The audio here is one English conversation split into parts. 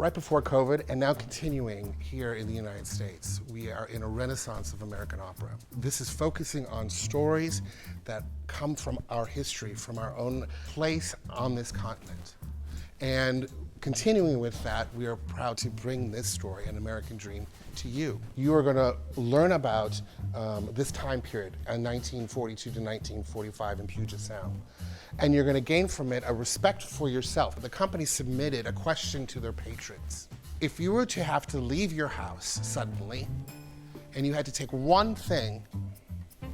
Right before COVID, and now continuing here in the United States, we are in a renaissance of American opera. This is focusing on stories that come from our history, from our own place on this continent. And continuing with that, we are proud to bring this story, An American Dream, to you. You are going to learn about this time period, 1942 to 1945 in Puget Sound. And you're going to gain from it a respect for yourself. The company submitted a question to their patrons. If you were to have to leave your house suddenly, and you had to take one thing,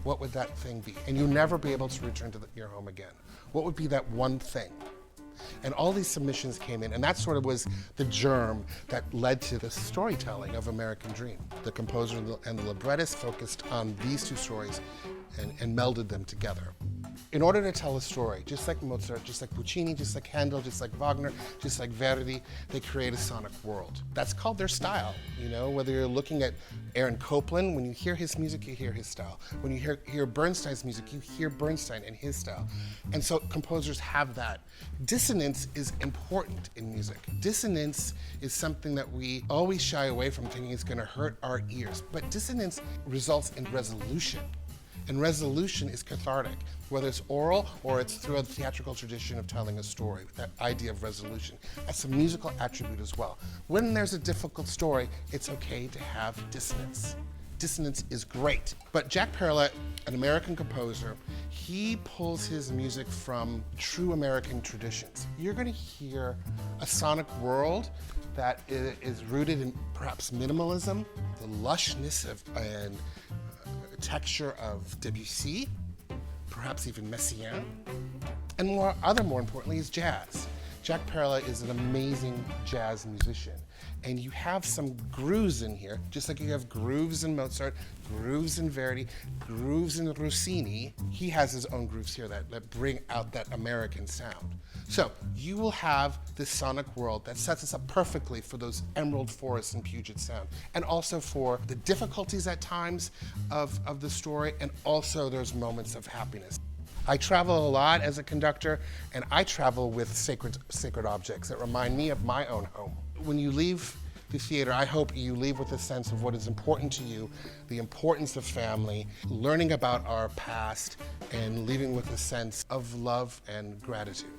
what would that thing be? And you'll never be able to return to your home again. What would be that one thing? And all these submissions came in, and that sort of was the germ that led to the storytelling of American Dream. The composer and the librettist focused on these two stories and melded them together. In order to tell a story, just like Mozart, just like Puccini, just like Handel, just like Wagner, just like Verdi, they create a sonic world. That's called their style. You know, whether you're looking at Aaron Copland, when you hear his music, you hear his style. When you hear Bernstein's music, you hear Bernstein and his style. And so composers have that. Dissonance is important in music. Dissonance is something that we always shy away from, thinking it's going to hurt our ears. But dissonance results in resolution. And resolution is cathartic, whether it's oral or it's through a theatrical tradition of telling a story, that idea of resolution. That's a musical attribute as well. When there's a difficult story, it's okay to have dissonance. Dissonance is great. But Jack Perla, an American composer, he pulls his music from true American traditions. You're going to hear a sonic world that is rooted in perhaps minimalism, the lushness of and texture of Debussy, perhaps even Messiaen, and more importantly is jazz. Jack Perla is an amazing jazz musician, and you have some grooves in here, just like you have grooves in Mozart, grooves in Verdi, grooves in Rossini. He has his own grooves here that bring out that American sound. So you will have this sonic world that sets us up perfectly for those emerald forests in Puget Sound, and also for the difficulties at times of the story, and also there's moments of happiness. I travel a lot as a conductor, and I travel with sacred objects that remind me of my own home. When you leave the theater, I hope you leave with a sense of what is important to you, the importance of family, learning about our past, and leaving with a sense of love and gratitude.